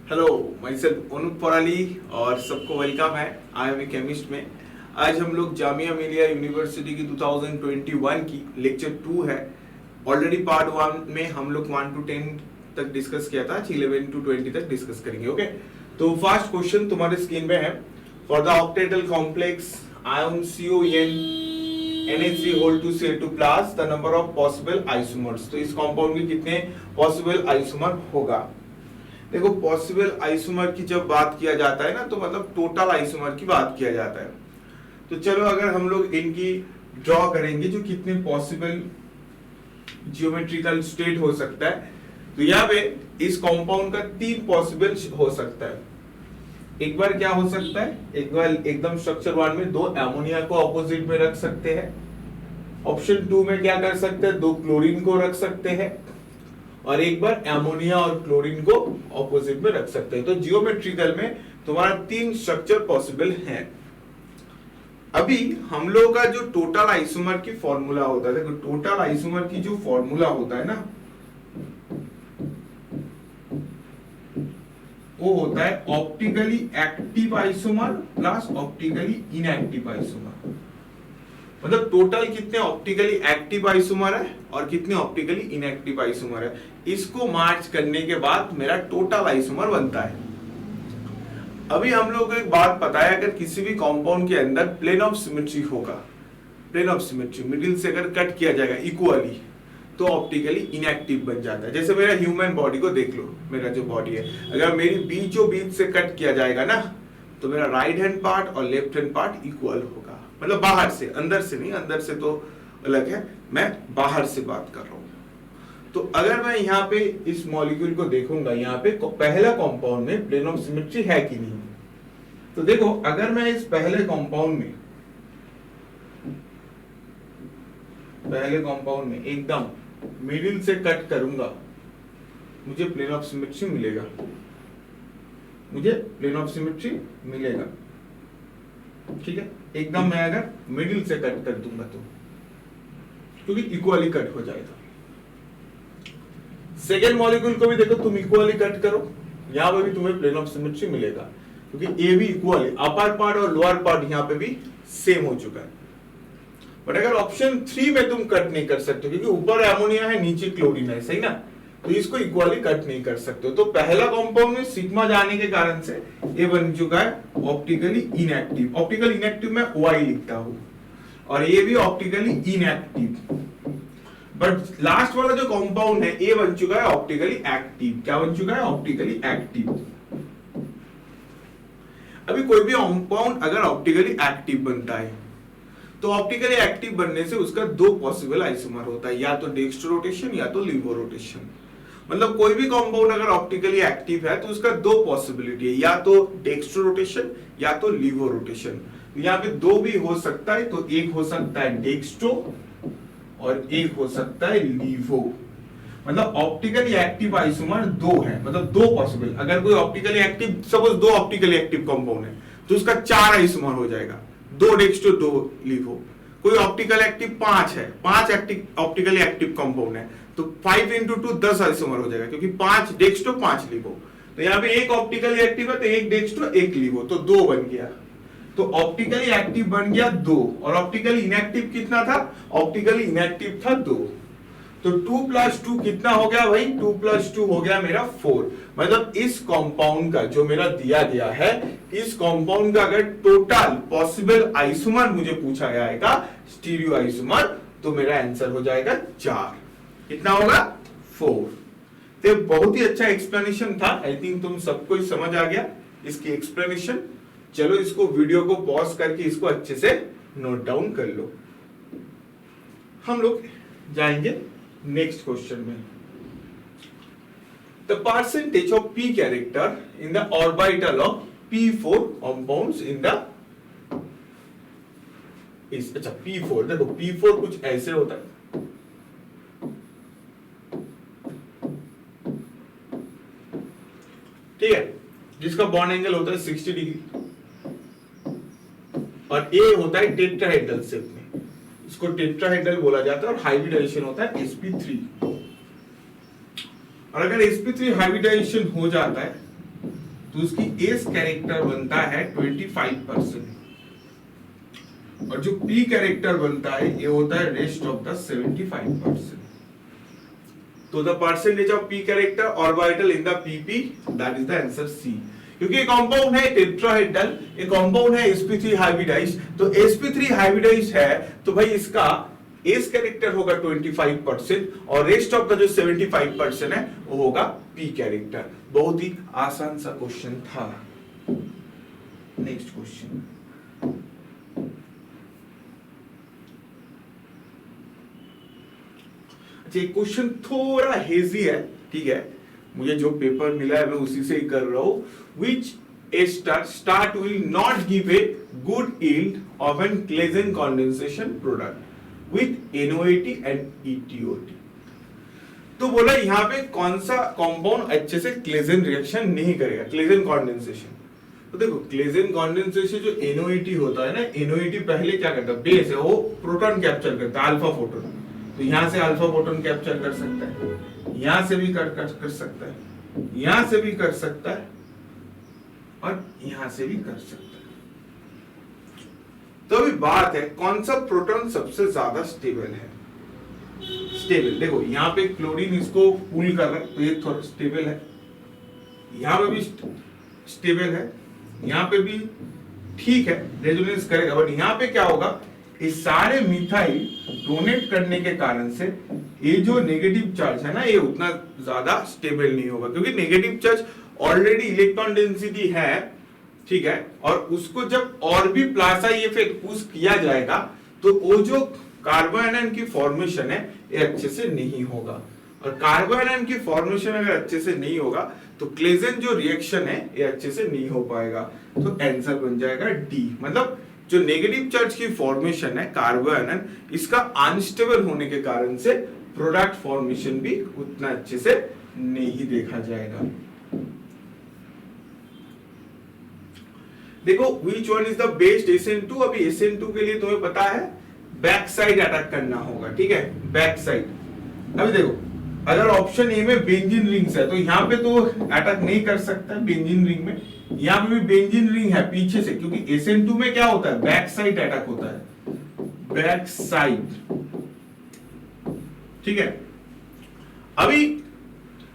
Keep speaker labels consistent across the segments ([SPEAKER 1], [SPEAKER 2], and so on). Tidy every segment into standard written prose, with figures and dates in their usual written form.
[SPEAKER 1] Hello, मैं self Anup पराली और सबको वेलकम है आई एम ए केमिस्ट में। आज हम लोग जामिया मिलिया यूनिवर्सिटी की 2021 की लेक्चर 2 है। ऑलरेडी पार्ट 1 में हम लोग 1 to 10 तक डिस्कस किया था, 11 to 20 तक डिस्कस करेंगे। ओके, तो फर्स्ट क्वेश्चन तुम्हारे स्क्रीन पे है। For the octahedral complex ion CON NH3 whole to Cl2 plus the number of possible isomers. तो इस कंपाउंड के कितने पॉसिबल आइसोमर होगा? देखो, पॉसिबल आइसोमर की जब बात किया जाता है ना, तो मतलब टोटल आइसोमर की बात किया जाता है। तो चलो, अगर हम लोग इनकी ड्रॉ करेंगे जो कितने पॉसिबल जियोमेट्रिकल स्टेट हो सकता है, तो यहाँ पे इस कंपाउंड का 3 पॉसिबल हो सकता है। एक बार क्या हो सकता है, एक बार एकदम स्ट्रक्चर 1 में 2 एमोनिया को ऑपोजिट में रख सकते हैं। ऑप्शन 2 में क्या कर सकते हैं, 2 क्लोरीन को रख सकते हैं, और एक बार एमोनिया और क्लोरीन को ऑपोजिट में रख सकते हैं। तो जियोमेट्रिकल में तुम्हारा 3 स्ट्रक्चर पॉसिबल है। अभी हम लोग का जो टोटल आइसोमर की फॉर्मूला होता है, देखो टोटल आइसोमर की जो फॉर्मूला होता है ना, वो होता है optically active isomer plus optically inactive isomer. मतलब टोटल कितने ऑप्टिकली एक्टिव आइसोमर है और कितने ऑप्टिकली इनएक्टिव आइसोमर है, इसको मार्च करने के बाद मेरा टोटल आइसोमर बनता है। अभी हम लोग को एक बात पता है, अगर किसी भी कंपाउंड के अंदर प्लेन ऑफ सिमेट्री होगा, प्लेन ऑफ सिमेट्री मिडिल से अगर कट किया जाएगा इक्वली, तो ऑप्टिकली इनएक्टिव बन जाता है। जैसे मेरा ह्यूमन बॉडी को देख लो, मेरा जो बॉडी है, अगर मेरी बीचों बीच से कट किया जाएगा ना, तो मेरा राइट हैंड पार्ट और लेफ्ट हैंड पार्ट इक्वल होगा। मतलब बाहर से, अंदर से नहीं, अंदर से तो अलग है, मैं बाहर से बात कर रहा हूं। तो अगर मैं यहाँ पे इस मॉलिक्यूल को देखूंगा, यहाँ पे पहला कंपाउंड में प्लेन ऑफ सिमेट्री है कि नहीं, तो देखो अगर मैं इस पहले कंपाउंड में एकदम मिडिल से कट करूंगा, मुझे प्लेन ऑफ सिमेट्री मिलेगा, मुझे प्लेन ऑफ सिमेट्री मिलेगा। ठीक है, एकदम मैं अगर मिडिल से कट कर दूंगा तो, क्योंकि इक्वली कट हो जाएगा। सेकेंड मॉलिक्यूल को भी देखो, तुम इक्वली कट करो, यहां पर भी तुम्हें प्लेन ऑफ सिमेट्री मिलेगा, क्योंकि ए भी इक्वल है, अपर पार्ट और लोअर पार्ट यहां पे भी सेम हो चुका है। बट अगर ऑप्शन 3 में तुम कट नहीं कर सकते, क्योंकि ऊपर एमोनिया है नीचे क्लोरीन है, सही ना, तो इसको इक्वली कट नहीं कर सकते। तो पहला कंपाउंड में सिग्मा जाने के कारण से ये बन चुका है ऑप्टिकली इनएक्टिव। ऑप्टिकल इनएक्टिव में Y लिखता हूं, और ये भी ऑप्टिकली इनएक्टिव। बट लास्ट वाला जो कंपाउंड है, ये बन चुका है ऑप्टिकली एक्टिव। क्या बन चुका है? Optically active. अभी कोई भी कंपाउंड अगर ऑप्टिकली एक्टिव बनता है, तो ऑप्टिकली एक्टिव बनने से उसका 2 पॉसिबल आइसोमर होता है, या तो डेक्स्ट्रो रोटेशन या तो लीवो रोटेशन। मतलब कोई भी कंपाउंड अगर ऑप्टिकली एक्टिव है तो उसका 2 पॉसिबिलिटी है, या तो डेक्स्ट्रो रोटेशन या तो लीवो रोटेशन। यहाँ पे 2 भी हो सकता है, तो एक हो सकता है डेक्स्ट्रो और एक हो सकता है लीवो। मतलब ऑप्टिकली एक्टिव आइसोमर 2 है, मतलब 2 पॉसिबल। अगर कोई optically active, suppose 2 optically active compound है, तो उसका 4 आइसोमर हो जाएगा, 2 डेक्स्ट्रो 2 लीवो। कोई ऑप्टिकल एक्टिव 5 है, 5 ऑप्टिकली एक्टिव कंपाउंड है, तो 5 into 2 10 आइसोमर हो जाएगा, क्योंकि 5 डेक्स्ट्रो 5 लीवो। तो यहाँ पे एक ऑप्टिकली एक्टिव है, तो एक डेक्स्ट्रो 1 लीवो, तो 2 बन गया। तो ऑप्टिकली एक्टिव बन गया 2, और ऑप्टिकली इनएक्टिव कितना था? ऑप्टिकली इनएक्टिव था 2। तो 2 + 2 कितना हो गया भाई? 2 + 2 हो गया मेरा 4। मतलब इस कंपाउंड का जो मेरा दिया गया है, इस कंपाउंड का अगर टोटल पॉसिबल आइसोमर मुझे पूछा जाएगा, स्टीरियो आइसोमर, तो मेरा आंसर हो जाएगा 4। कितना होगा? 4। तो बहुत ही अच्छा एक्सप्लेनेशन था, आई थिंक तुम सबको ही समझ आ गया इसकी एक्सप्लेनेशन। चलो, इसको वीडियो को पॉज करके इसको अच्छे से नोट डाउन कर लो। हम लोग जाएंगे नेक्स्ट क्वेश्चन में। The percentage of p character in the orbital of p4 compounds in the अच्छा p4, देखो p4 कुछ ऐसे होता है, ठीक है, जिसका बॉन्ड एंगल होता है 60 डिग्री, और ए होता है टेट्राहेड्रल शेप में, इसको टेट्राहेड्रल बोला जाता है, और हाइब्रिडाइजेशन होता है sp3। और अगर sp3 हाइब्रिडाइजेशन हो जाता है तो उसकी एस कैरेक्टर बनता है 25%, और जो पी कैरेक्टर बनता है ये होता है रेस्ट ऑफ द 75%. तो the percentage of P character orbital in the PP, that is the answer C. क्योंकि ये कंपाउंड है टेट्राहेड्रल, ये कंपाउंड है sp3 हाइब्रिडाइज्ड, तो sp3 हाइब्रिडाइज्ड है तो भाई इसका एस कैरेक्टर होगा 25% और रेस्ट ऑफ द जो 75% है वो होगा पी कैरेक्टर. बहुत ही आसान सा क्वेश्चन था. Next question. अच्छा, ये क्वेश्चन थोड़ा हेजी है, ठीक है, मुझे जो पेपर मिला है मैं उसी से ही कर रहा हूं. Which ester start will not give a good yield of an Claisen condensation product with NOAT and ETOT. तो बोला यहाँ पे कौन सा कंपाउंड अच्छे से क्लेजन रिएक्शन नहीं करेगा, क्लेजन कॉन्डेंसेशन. तो देखो क्लेजन कॉन्डेंसेशन जो NOAT होता है ना, NOAT पहले क्या करता है, बेस है, वो प्रोटॉन कैप्चर करता है, अल्फा फोटोन. तो यहां से अल्फा फोटोन कैप्चर कर सकता है, यहां से भी कर सकता है, यहां से भी कर सकता है और यहां से भी कर सकता है. तो अभी बात है कौन सा प्रोटॉन सबसे ज्यादा स्टेबल है. स्टेबल देखो यहाँ पे क्लोरीन इसको पुल कर रहा है तो ये थोड़ा स्टेबल है, यहाँ पे भी स्टेबल है, यहाँ पे भी ठीक है, रेजोनेंस करेगा. बट यहाँ पे क्या होगा, इस सारे मिथाइल डोनेट करने के कारण से ये जो नेगेटिव चार्ज है ना, ये उतना ज्यादा स्टेबल नहीं होगा, क्योंकि negative charge already electron density है, ठीक है, और उसको जब और भी प्लासा इफेक्ट पुश किया जाएगा तो वो जो कार्बोनाइन की फॉर्मेशन है ये अच्छे से नहीं होगा. और कार्बोनाइन की फॉर्मेशन अगर अच्छे से नहीं होगा तो क्लेजन जो रिएक्शन है ये अच्छे से नहीं हो पाएगा. तो आंसर बन जाएगा डी. मतलब जो नेगेटिव चार्ज की फॉर्मेशन है कार्बोनाइन, इसका अनस्टेबल होने के कारण से प्रोडक्ट फॉर्मेशन भी उतना अच्छे से नहीं देखा जाएगा. देखो which one is the best SN2. अभी SN2 के लिए तुम्हें पता है बैक साइड अटैक करना होगा, ठीक है, बैक साइड. अभी देखो अगर ऑप्शन ए में बेंजीन रिंग्स है तो यहाँ पे तो अटैक नहीं कर सकता बेंजीन रिंग में, यहाँ पे भी बेंजीन रिंग है पीछे से, क्योंकि SN2 में क्या होता है, बैक साइड अटैक होता है, बैक साइड, ठीक है. अभी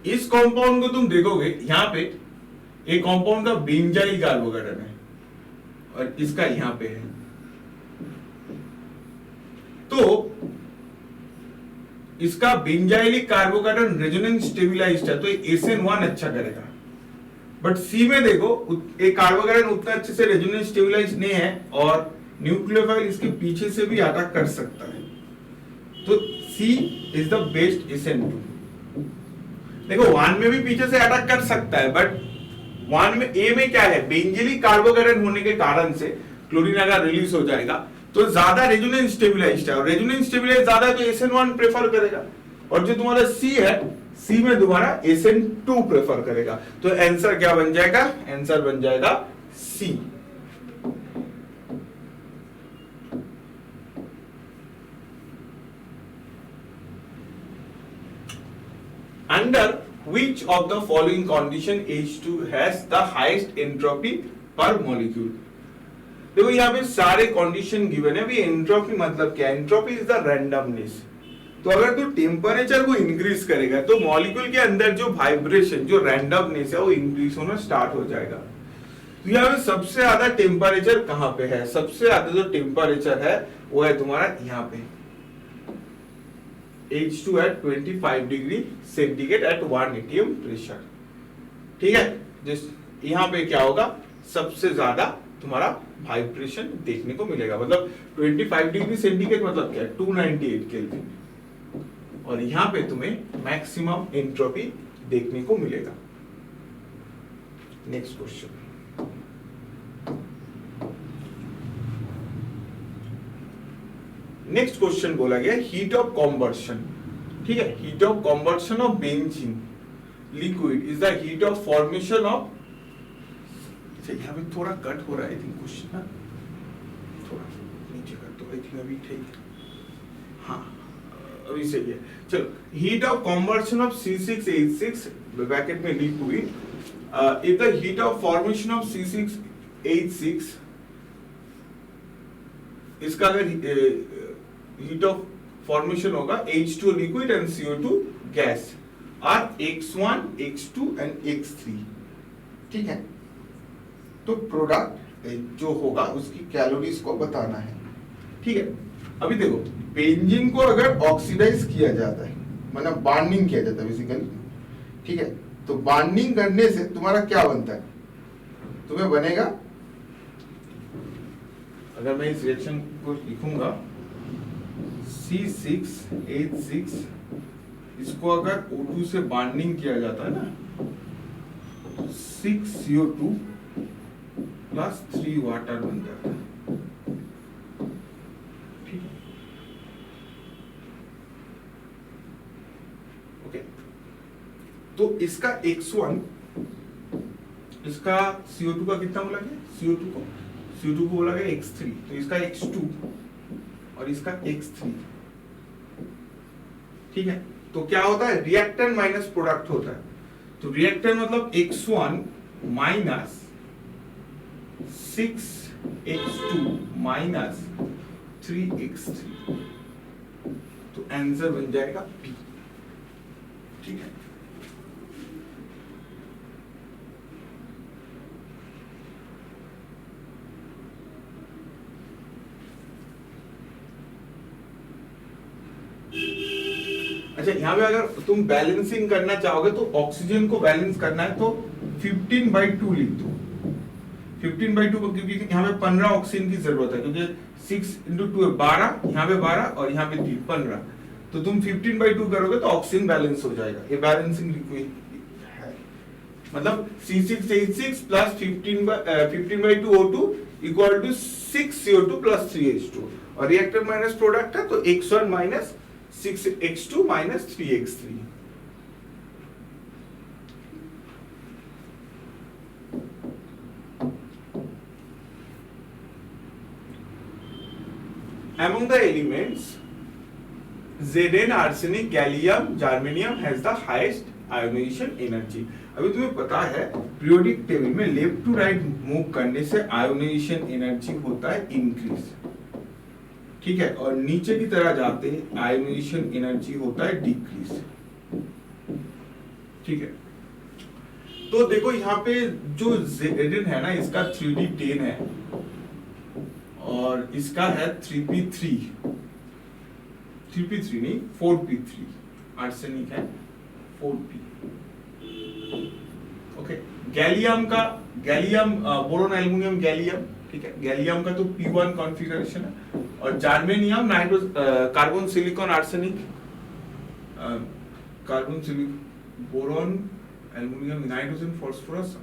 [SPEAKER 1] इस कंपाउंड को तुम देखोगे यहाँ पे एक कंपाउंड का बेंजाइल कार्बोकेटन है और इसका यहां पे है, तो इसका बेंजाइलिक कार्बोकेटन रेजोनेंस स्टेबलाइज्ड है तो SN1 अच्छा करेगा. बट सी में देखो एक कार्बोकेटन उतना अच्छे से रेजोनेंस स्टेबलाइज्ड नहीं है और न्यूक्लियोफाइल इसके पीछे से भी अटैक कर सकता है, तो सी इज द बेस्ट SN2. देखो 1 में भी पीछे से अटैक कर सकता है, बट 1 में ए में क्या है, बेंजीलिक कार्बोकेटन होने के कारण से क्लोरीन अगर रिलीज हो जाएगा तो ज्यादा रेजोनेंस स्टेबलाइज्ड है, और रेजोनेंस स्टेबलाइज्ड ज्यादा है तो SN1 प्रेफर करेगा, और जो तुम्हारा सी है सी में तुम्हारा SN2 प्रेफर करेगा. तो आंसर क्या बन जाएगा, आंसर बन जाएगा सी. Under which of the following condition H2 has the highest entropy per molecule. देखो यहाँ पे सारे कंडीशन गिवन है. अभी एंट्रोपी मतलब क्या, एंट्रोपी इज द रैंडमनेस. तो अगर तू टेम्परेचर को इंक्रीज करेगा तो मॉलिक्यूल के अंदर जो वाइब्रेशन, जो रैंडमनेस है वो इंक्रीज होना स्टार्ट हो जाएगा. तो यहाँ पे सबसे ज्यादा टेम्परेचर कहाँ पे है, सबसे ज्यादा जो टेम्परेचर है वो है तुम्हारा यहाँ पे H2 at 25 degree centigrade at 1 atm pressure, ठीक है. जिस यहाँ पे क्या होगा, सबसे ज्यादा तुम्हारा वाइब्रेशन देखने को मिलेगा. मतलब 25 डिग्री सेंटीग्रेड मतलब क्या, 298 केल्विन, और यहाँ पे तुम्हें मैक्सिमम एंट्रोपी देखने को मिलेगा. Next question. नेक्स्ट क्वेश्चन बोला गया हीट ऑफ कॉम्बर्शन, ठीक है. Heat of combustion of benzene liquid is the heat of formation of. यहाँ पे थोड़ा कट हो रहा है क्वेश्चन, थोड़ा नीचे कर दो, आई थिंक अभी ठीक. हाँ अभी सही है. चलो, heat of combustion of C6H6 bracket में liquid if the heat of formation of C6H6, इसका अगर heat of formation होगा H2 liquid and CO2 gas are X1, X2 and X3, ठीक है। तो प्रोडक्ट जो होगा उसकी कैलोरीज को बताना है, ठीक है। अभी देखो बेंजीन को अगर ऑक्सीडाइज किया जाता है, मतलब बार्निंग किया जाता है बेसिकली, ठीक है, तो बार्निंग करने से तुम्हारा क्या बनता है, तुम्हें बनेगा, अगर मैं इस रिएक्शन को लिखूंगा C6H6, इसको अगर O2 से बार्निंग किया जाता है ना, 6CO2 प्लस 3 वाटर बन जाता है, ठीक है, ओके। तो इसका X1, इसका CO2 का कितना बोला गया, CO2 को बोला गया X3, तो इसका X2 और इसका X3, ठीक है। तो क्या होता है, रिएक्टेंट माइनस प्रोडक्ट होता है, तो रिएक्टेंट मतलब X1 minus 6X2 minus 3X3, तो आंसर बन जाएगा P, ठीक है। अच्छा, यहाँ पे अगर तुम बैलेंसिंग करना चाहोगे तो ऑक्सीजन को बैलेंस करना है तो 15/2 लिख दो, 15/2, क्योंकि यहाँ पे 15 ऑक्सीजन की जरूरत है, क्योंकि 6 × 2 है 12, यहाँ पे 12 और यहाँ पे 3 15, तो तुम 15/2 करोगे तो ऑक्सीजन बैलेंस हो जाएगा। ये बैलेंसिंग है, मतलब C6H6 plus 15/2 O2 equal to 6CO2 plus 3H2, और रिएक्टर माइनस प्रोडक्ट है तो X1 minus 6X2 minus 3X3। Among the elements, Zn, arsenic, gallium, germanium has the highest ionization energy। अभी तुम्हें पता है पीरियोडिक टेबल में लेफ्ट टू राइट मूव करने से आयोनाइजेशन एनर्जी होता है इंक्रीज, ठीक है, और नीचे की तरह जाते हैं आयोनाइजेशन एनर्जी होता है डिक्रीज, ठीक है। तो देखो यहाँ पे जो Zn है ना, इसका 3D10 है और इसका है 3p3 नहीं 4p3, आर्सेनिक है 4p, okay. Gallium boron aluminium gallium, ठीक है, गैलियम का तो p1 कॉन्फ़िगरेशन है, और germanium carbon silicon arsenic, carbon silicon boron aluminium nitrogen phosphorus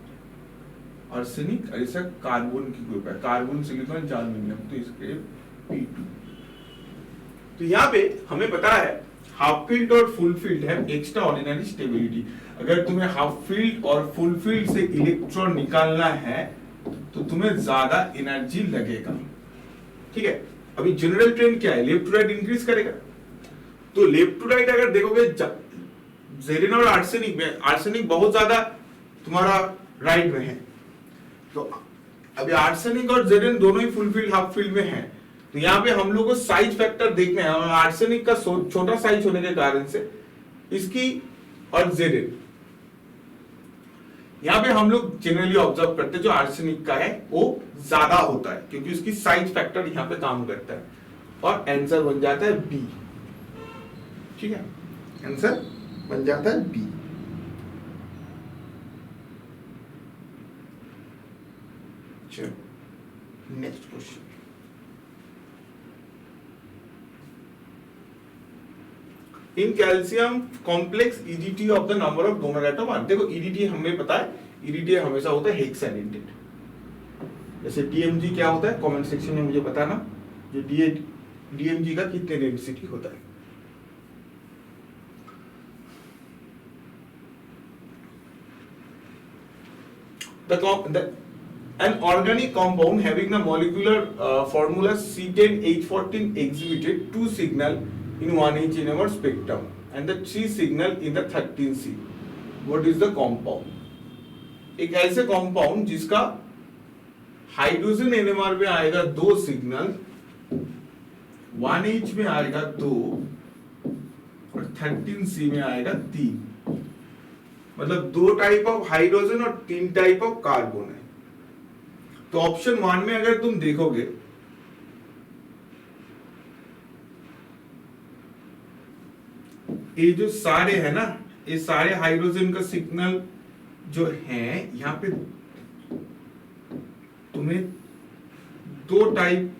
[SPEAKER 1] arsenic, और इसका कार्बन की ग्रुप है, कार्बन सिलिकॉन जर्मेनियम, तो इसके p2। तो यहाँ पे हमें पता है हाफ फील्ड और फुल फील्ड है एक्स्ट्रा ऑर्डिनरी स्टेबिलिटी। अगर तुम्हें हाफ फील्ड और फुल फील्ड से इलेक्ट्रॉन निकालना है तो तुम्हें ज्यादा एनर्जी लगेगा, ठीक है। अभी जनरल ट्रेंड क्या है, लेफ्ट टू राइट इंक्रीज करेगा, तो लेफ्ट टू राइट अगर देखोगे Zn और आर्सेनिक में, आर्सेनिक बहुत ज्यादा तुम्हारा राइट में है, तो अभी आर्सेनिक और Zn दोनों ही फुल फील्ड हाफ फील्ड में है, तो यहाँ पे हम लोग को साइज फैक्टर देखना है, और आर्सेनिक का छोटा साइज होने के कारण से इसकी और Zn, यहाँ पे हम लोग जनरली ऑब्जर्व करते हैं जो आर्सेनिक का है वो ज्यादा होता है, क्योंकि उसकी साइज फैक्टर यहाँ पे काम करता है, और आंसर बन जाता है बी, ठीक है, आंसर बन जाता है बी। चलो next question, in calcium complex EDT of the number of donor atom are. देखो ईडीटी हमें पता है, ईडीटी हमेशा होता है हेक्साडेंटेड, जैसे डीएमजी क्या होता है कमेंट सेक्शन में मुझे बताना, जो डीएमजी का कितने डेंसिटी होता है। An organic compound having the molecular formula C10H14 exhibited 2 signal in 1H in our spectrum and the 3 signal in the 13C. What is the compound? एक ऐसे कंपाउंड जिसका हाइड्रोजन एनएमआर में आएगा 2 सिग्नल, 1H में आएगा 2 और 13C में आएगा 3, मतलब 2 टाइप ऑफ हाइड्रोजन और 3 टाइप ऑफ कार्बन है। तो ऑप्शन 1 में अगर तुम देखोगे ये जो सारे है ना, ये सारे हाइड्रोजन का सिग्नल जो है यहाँ पे तुम्हें 2 टाइप,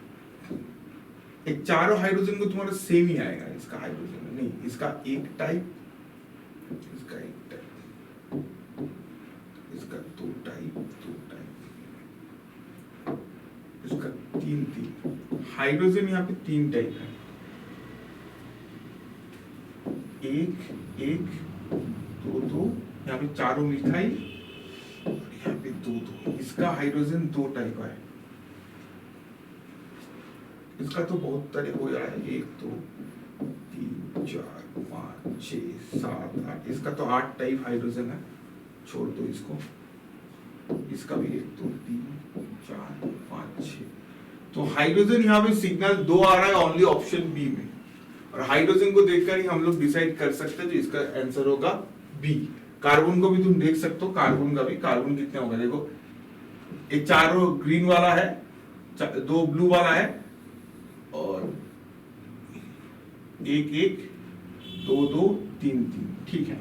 [SPEAKER 1] एक चारों हाइड्रोजन को तुम्हारा सेम ही आएगा, इसका हाइड्रोजन नहीं, इसका एक टाइप, इसका एक टाइप, इसका 2 टाइप, 2 टाइप, इसका 3 हाइड्रोजन यहाँ पे 3 टाइप है, एक एक 2 यहाँ पे चारों मिथाइल और यहाँ पे 2 इसका हाइड्रोजन 2 टाइप है। इसका तो बहुत तरह हो रहा है, 1 2 3 4 5 6 7 8, इसका तो 8 टाइप हाइड्रोजन है, छोड़ दो इसको। इसका भी 1 2 3 4 5 6, तो हाइड्रोजन यहाँ पे सिग्नल 2 आ रहा है ओनली ऑप्शन बी में, और हाइड्रोजन को देखकर ही हम लोग डिसाइड कर सकते हैं जो इसका आंसर होगा बी। कार्बन को भी तुम देख सकते हो, कार्बन का भी, कार्बन कितने होगा देखो, एक चारों ग्रीन वाला है, 2 ब्लू वाला है, और 1 1 2 2 3 3, ठीक है,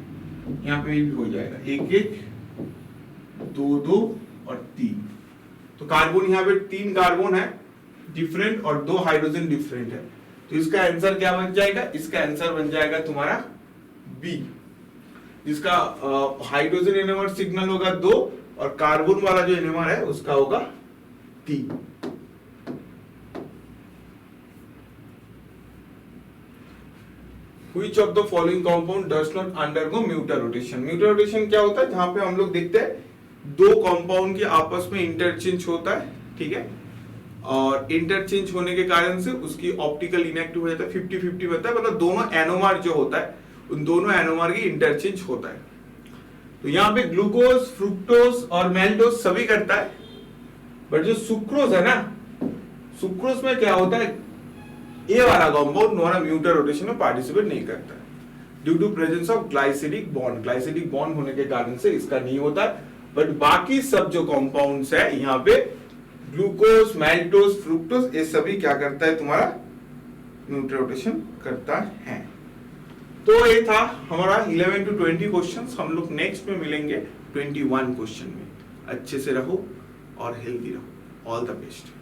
[SPEAKER 1] यहाँ पे भी हो जाएगा 1 1 2 2 और 3। तो कार्बन यहाँ पे 3 कार्बन है डिफरेंट और 2 हाइड्रोजन डिफरेंट है, तो इसका आंसर क्या बन जाएगा, इसका आंसर बन जाएगा तुम्हारा बी, जिसका हाइड्रोजन एनएमआर सिग्नल होगा 2 और कार्बन वाला जो एनएमआर है उसका होगा 3। Which of the following compound does not undergo mutual rotation? Mutual rotation क्या होता है, जहां पे हम लोग देखते हैं 2 कंपाउंड के आपस में इंटरचेंज होता है, ठीक है, और इंटरचेंज होने के कारण से उसकी ऑप्टिकल इनएक्टिव हो जाता है, 50-50 होता है, मतलब दोनों एनोमर जो होता है उन दोनों एनोमर की इंटरचेंज होता है। तो यहाँ पे ग्लूकोज, फ्रुक्टोज और मैल्टोज सभी करता है, बट जो सुक्रोज है ना, सुक्रोज में क्या होता है, ये वाला कंपाउंड हमारा म्यूटल रोटेशन में पार्टिसिपेट नहीं करता है due to presence of glyceric bond, glyceric bond होने के कारण से इसका नहीं होता है। बट बाकी सब जो कंपाउंड्स है यहाँ पे ग्लूकोज, मैल्टोज, फ्रुक्टोज, ये सभी क्या करता है, तुम्हारा म्यूटल रोटेशन करता है। तो ये था हमारा 11 to 20 क्वेश्चंस, हम लोग नेक्स्ट में मिलेंगे 21 क्वेश्चन में। अच्छे से रहो और हेल्दी रहो, ऑल द बेस्ट।